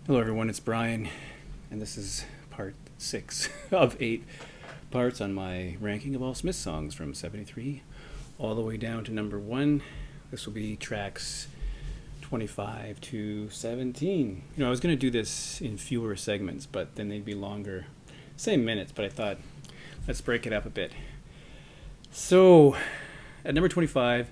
Hello, everyone. It's Brian, and this is part 6 of 8 parts on my ranking of all Smith songs from 73 all the way down to number 1. This will be tracks 25 to 17. I was going to do this in fewer segments, but then they'd be longer. Same minutes, but I thought, let's break it up a bit. So, at number 25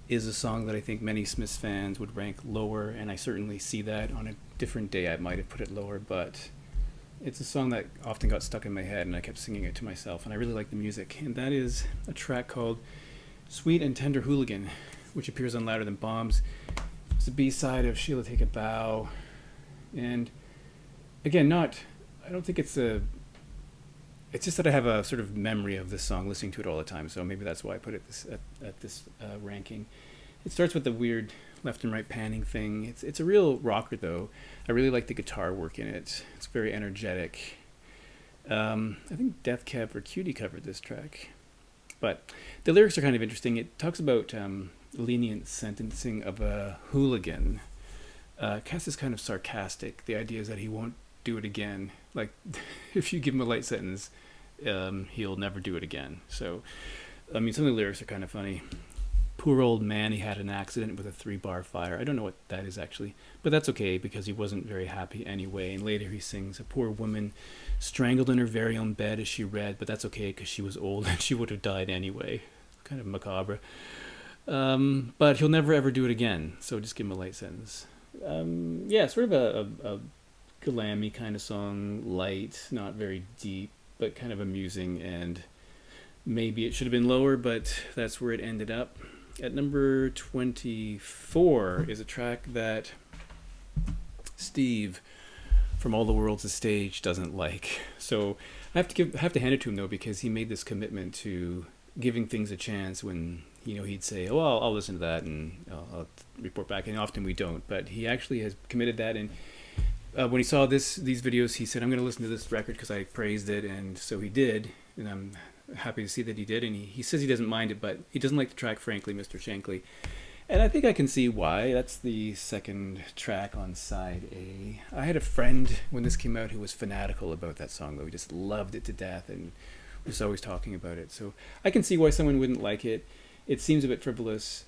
is a song that I think many Smiths fans would rank lower, and I certainly see that. On a different day I might have put it lower, but it's a song that often got stuck in my head and I kept singing it to myself, and I really like the music. And that is a track called Sweet and Tender Hooligan, which appears on Louder Than Bombs. It's a B-side of Sheila Take a Bow, and again, I don't think it's just that I have a sort of memory of this song, listening to it all the time, so maybe that's why I put it at this ranking. It starts with the weird left and right panning thing. It's a real rocker, though. I really like the guitar work in it. It's very energetic. I think Death Cab for Cutie covered this track. But the lyrics are kind of interesting. It talks about lenient sentencing of a hooligan. Cass is kind of sarcastic. The idea is that he won't do it again. Like, if you give him a light sentence, he'll never do it again. So, some of the lyrics are kind of funny. Poor old man, he had an accident with a 3-bar fire. I don't know what that is actually, but that's okay because he wasn't very happy anyway. And later he sings, a poor woman strangled in her very own bed as she read, but that's okay because she was old and she would have died anyway. Kind of macabre. But he'll never ever do it again, so just give him a light sentence. Sort of a glammy kind of song, light, not very deep, but kind of amusing, and maybe it should have been lower, but that's where it ended up. At number 24 is a track that Steve from All the World's a Stage doesn't like. So I have to hand it to him, though, because he made this commitment to giving things a chance when he'd say, "Oh, I'll listen to that and I'll report back," and often we don't. But he actually has committed that, and when he saw these videos, he said, "I'm going to listen to this record because I praised it," and so he did, and I'm happy to see that he did. And he says he doesn't mind it, but he doesn't like the track, frankly, Mr. Shankly. And I think I can see why. That's the second track on side A. I had a friend when this came out who was fanatical about that song, though. He just loved it to death and was always talking about it. So I can see why someone wouldn't like it. It seems a bit frivolous,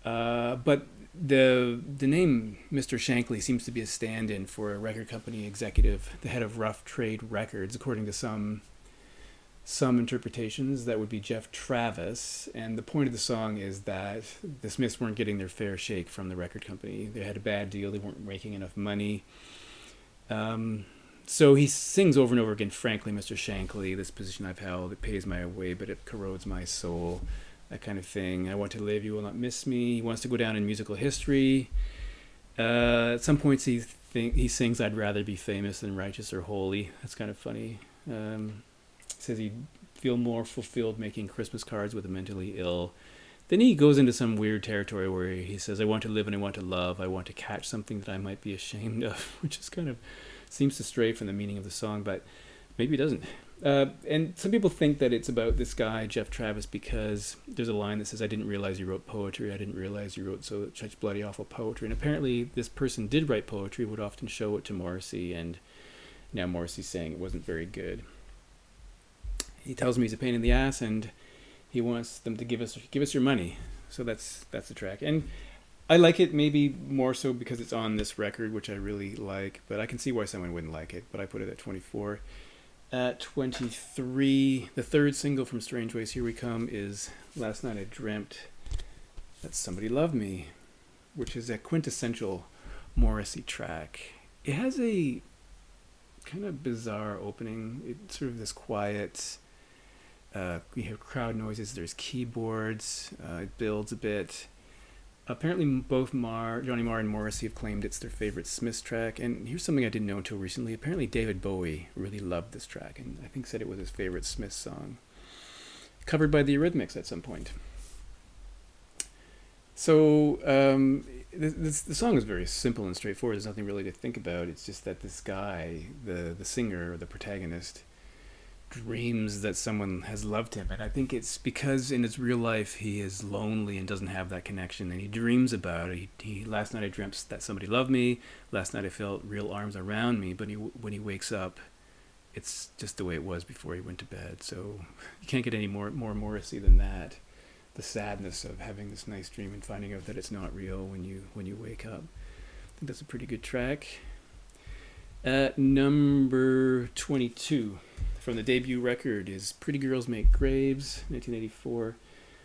but the name Mr. Shankly seems to be a stand-in for a record company executive, the head of Rough Trade Records, according to some interpretations. That would be Jeff Travis. And the point of the song is that the Smiths weren't getting their fair shake from the record company. They had a bad deal. They weren't making enough money. So he sings over and over again, "Frankly, Mr. Shankly, this position I've held, it pays my way, but it corrodes my soul." That kind of thing. "I want to live, you will not miss me." He wants to go down in musical history. At some points he sings, "I'd rather be famous than righteous or holy." That's kind of funny. Says he'd feel more fulfilled making Christmas cards with the mentally ill. Then he goes into some weird territory where he says, "I want to live and I want to love. I want to catch something that I might be ashamed of," which is kind of seems to stray from the meaning of the song, but maybe it doesn't. And some people think that it's about this guy, Jeff Travis, because there's a line that says, "I didn't realize you wrote poetry. I didn't realize you wrote such bloody awful poetry." And apparently this person did write poetry, would often show it to Morrissey, and now Morrissey's saying it wasn't very good. He tells me he's a pain in the ass, and he wants them to give us your money. So that's the track. And I like it maybe more so because it's on this record, which I really like, but I can see why someone wouldn't like it, but I put it at 24. At 23, the third single from Strange Ways, Here We Come, is Last Night I Dreamt That Somebody Loved Me, which is a quintessential Morrissey track. It has a kind of bizarre opening. It's sort of this quiet, we have crowd noises, there's keyboards, it builds a bit. Apparently both Johnny Marr and Morrissey have claimed it's their favorite Smiths track, and here's something I didn't know until recently. Apparently David Bowie really loved this track, and I think said it was his favorite Smiths song. Covered by the Eurythmics at some point. So the song is very simple and straightforward. There's nothing really to think about. It's just that this guy, the singer, or the protagonist, dreams that someone has loved him. And I think it's because in his real life he is lonely and doesn't have that connection, and he dreams about it. Last night I dreamt that somebody loved me. Last night I felt real arms around me. But when he wakes up, it's just the way it was before he went to bed. So you can't get any more Morrissey than that. The sadness of having this nice dream and finding out that it's not real when you wake up. I think that's a pretty good track. Number 22 from the debut record is Pretty Girls Make Graves, 1984.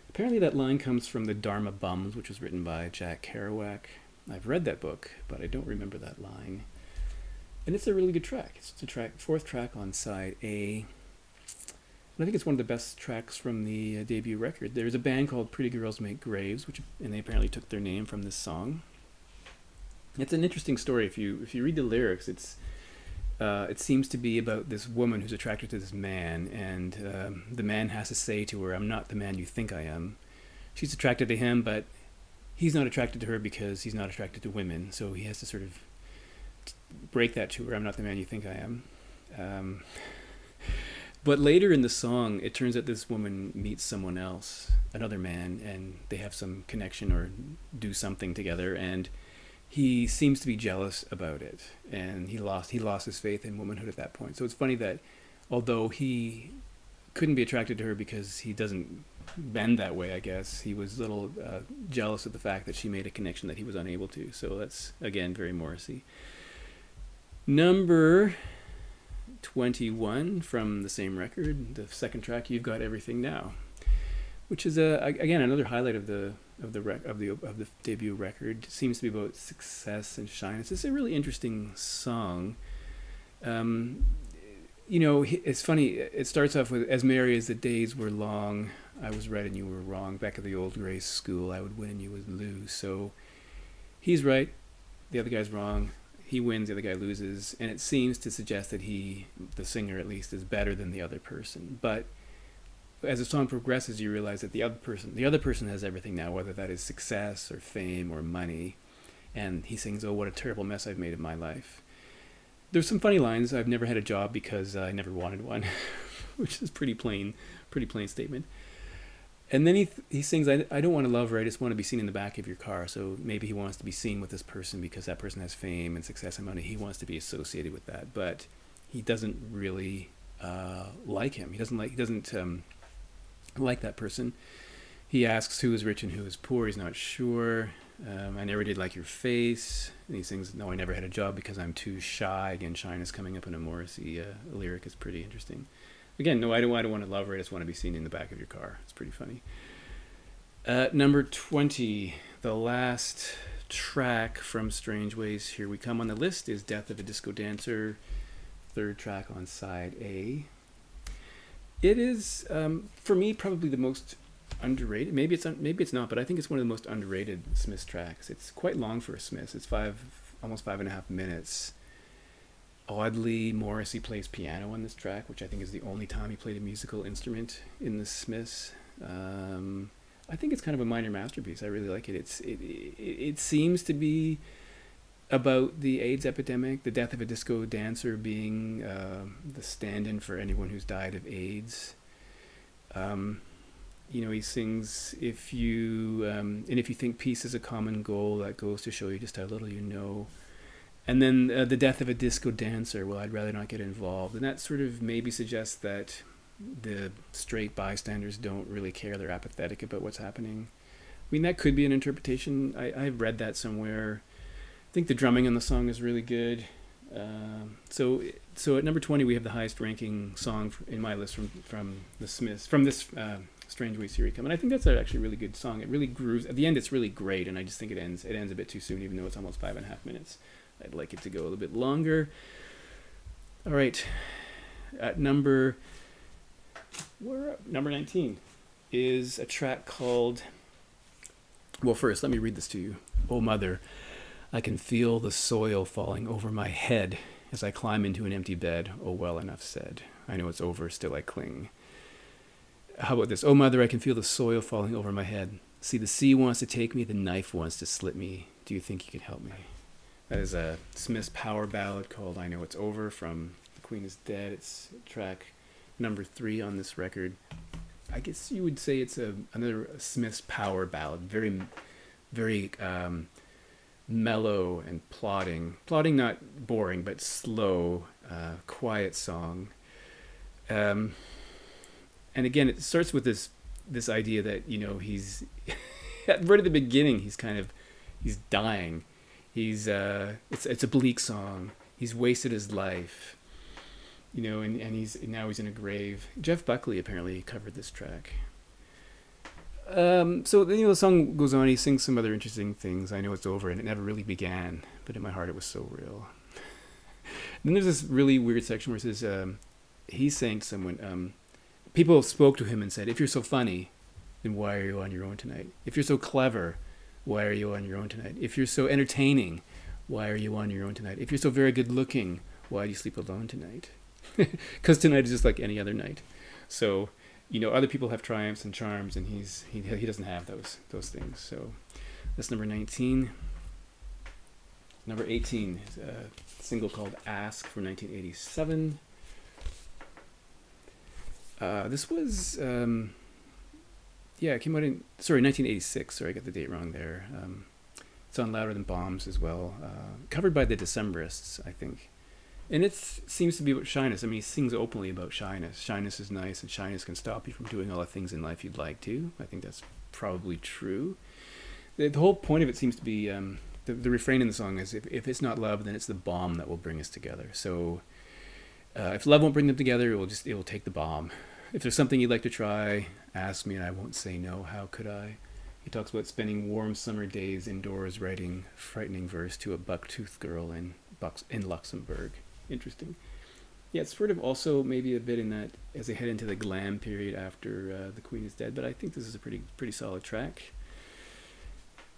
Apparently that line comes from the Dharma Bums, which was written by Jack Kerouac. I've read that book, but I don't remember that line. And it's a really good track. It's the fourth track on side A. And I think it's one of the best tracks from the debut record. There's a band called Pretty Girls Make Graves, and they apparently took their name from this song. It's an interesting story. If you read the lyrics, it seems to be about this woman who's attracted to this man, and the man has to say to her, "I'm not the man you think I am." She's attracted to him, but he's not attracted to her because he's not attracted to women. So he has to sort of break that to her. "I'm not the man you think I am." But later in the song, it turns out this woman meets someone else, another man, and they have some connection or do something together, and he seems to be jealous about it, and he lost his faith in womanhood at that point. So it's funny that although he couldn't be attracted to her because he doesn't bend that way, I guess, he was a little jealous of the fact that she made a connection that he was unable to. So that's, again, very Morrissey. Number 21 from the same record, the second track, You've Got Everything Now, which is again another highlight of the debut record. It seems to be about success and shyness. It's a really interesting song. It's funny. It starts off with, "As merry as the days were long, I was right and you were wrong. Back at the old gray school, I would win and you would lose." So he's right, the other guy's wrong. He wins, the other guy loses, and it seems to suggest that he, the singer at least, is better than the other person. But as the song progresses, you realize that the other person has everything now, whether that is success or fame or money. And he sings, "Oh, what a terrible mess I've made of my life." There's some funny lines. "I've never had a job because I never wanted one," which is pretty plain statement. And then he sings, I don't want to love her, I just want to be seen in the back of your car." So maybe he wants to be seen with this person because that person has fame and success and money. He wants to be associated with that, but he doesn't really like him. He doesn't like that person. He asks who is rich and who is poor. He's not sure. "I never did like your face." And he sings, "No, I never had a job because I'm too shy." Again, shyness coming up in a Morrissey lyric is pretty interesting. Again, "No, I don't want to love her. I just want to be seen in the back of your car." It's pretty funny. Number 20, the last track from Strange Ways, Here We Come on the list, is "Death of a Disco Dancer," third track on side A. It is, for me, probably the most underrated. Maybe it's not, but I think it's one of the most underrated Smiths tracks. It's quite long for a Smiths. It's almost 5.5 minutes. Oddly, Morrissey plays piano on this track, which I think is the only time he played a musical instrument in the Smiths. I think it's kind of a minor masterpiece. I really like it. It seems to be about the AIDS epidemic, the death of a disco dancer being the stand-in for anyone who's died of AIDS. He sings, if you think peace is a common goal, that goes to show you just how little you know. And then the death of a disco dancer, well, I'd rather not get involved. And that sort of maybe suggests that the straight bystanders don't really care. They're apathetic about what's happening. I mean, that could be an interpretation. I've read that somewhere. I think the drumming on the song is really good. So at number 20, we have the highest ranking song in my list from the Smiths, from this Strange Ways, Here We Come. And I think that's actually a really good song. It really grooves. At the end, it's really great, and I just think it ends a bit too soon, even though it's almost 5.5 minutes. I'd like it to go a little bit longer. All right. At number 19 is a track called, well, first, let me read this to you. "Oh, mother, I can feel the soil falling over my head as I climb into an empty bed. Oh, well, enough said. I know it's over, still I cling." How about this? "Oh, mother, I can feel the soil falling over my head. See, the sea wants to take me, the knife wants to slit me. Do you think you can help me?" That is a Smiths power ballad called "I Know It's Over" from The Queen Is Dead. It's track number 3 on this record. I guess you would say it's another Smith's power ballad, very, very mellow and plodding. Plodding, not boring, but slow, quiet song. And again, it starts with this idea that he's right at the beginning. He's dying. It's a bleak song. He's wasted his life. And he's in a grave. Jeff Buckley apparently covered this track. So the song goes on. He sings some other interesting things. I know it's over and it never really began, but in my heart it was so real. Then there's this really weird section where it says he's saying to someone, people spoke to him and said, "If you're so funny, then why are you on your own tonight? If you're so clever, why are you on your own tonight? If you're so entertaining, why are you on your own tonight? If you're so very good looking, why do you sleep alone tonight?" Because tonight is just like any other night. So, other people have triumphs and charms, and he doesn't have those things. So that's number 19. Number 18 is a single called "Ask" from 1987. This was, it came out in 1986. Sorry, I got the date wrong there. It's on Louder Than Bombs as well. Covered by the Decemberists, I think. And it seems to be about shyness. I mean, he sings openly about shyness. Shyness is nice, and shyness can stop you from doing all the things in life you'd like to. I think that's probably true. The whole point of it seems to be, the refrain in the song is, if it's not love, then it's the bomb that will bring us together. So if love won't bring them together, it will take the bomb. If there's something you'd like to try, ask me and I won't say no. How could I? He talks about spending warm summer days indoors writing frightening verse to a buck-toothed girl in Luxembourg. Interesting. Yeah, it's sort of also maybe a bit in that as they head into the glam period after the Queen is dead, but I think this is a pretty solid track.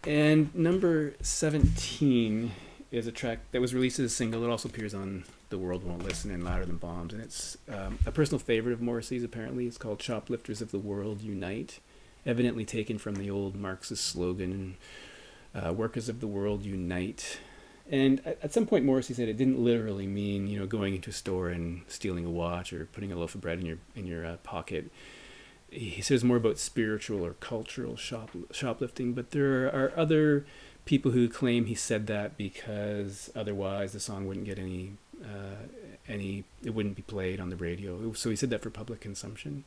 And number 17 is a track that was released as a single. It also appears on The World Won't Listen and Louder Than Bombs, and it's a personal favorite of Morrissey's apparently. It's called "Shoplifters of the World Unite," evidently taken from the old Marxist slogan, "Workers of the World Unite." And at some point, Morrissey said it didn't literally mean, going into a store and stealing a watch or putting a loaf of bread in your pocket. He says more about spiritual or cultural shoplifting, but there are other people who claim he said that because otherwise the song wouldn't get it wouldn't be played on the radio. So he said that for public consumption.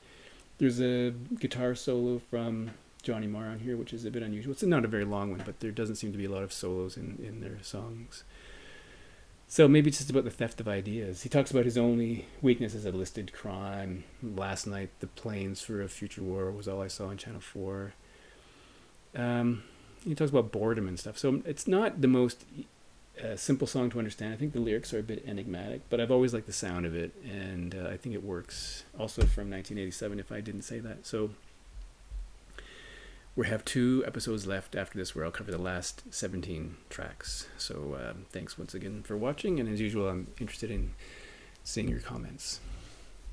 There's a guitar solo from Johnny Marr on here, which is a bit unusual. It's not a very long one, but there doesn't seem to be a lot of solos in their songs. So maybe it's just about the theft of ideas. He talks about his only weakness as a listed crime. Last night, the planes for a future war was all I saw on Channel 4. He talks about boredom and stuff. So it's not the most simple song to understand. I think the lyrics are a bit enigmatic, but I've always liked the sound of it, and I think it works. Also from 1987, if I didn't say that. So we have 2 episodes left after this where I'll cover the last 17 tracks. So thanks once again for watching, and as usual, I'm interested in seeing your comments.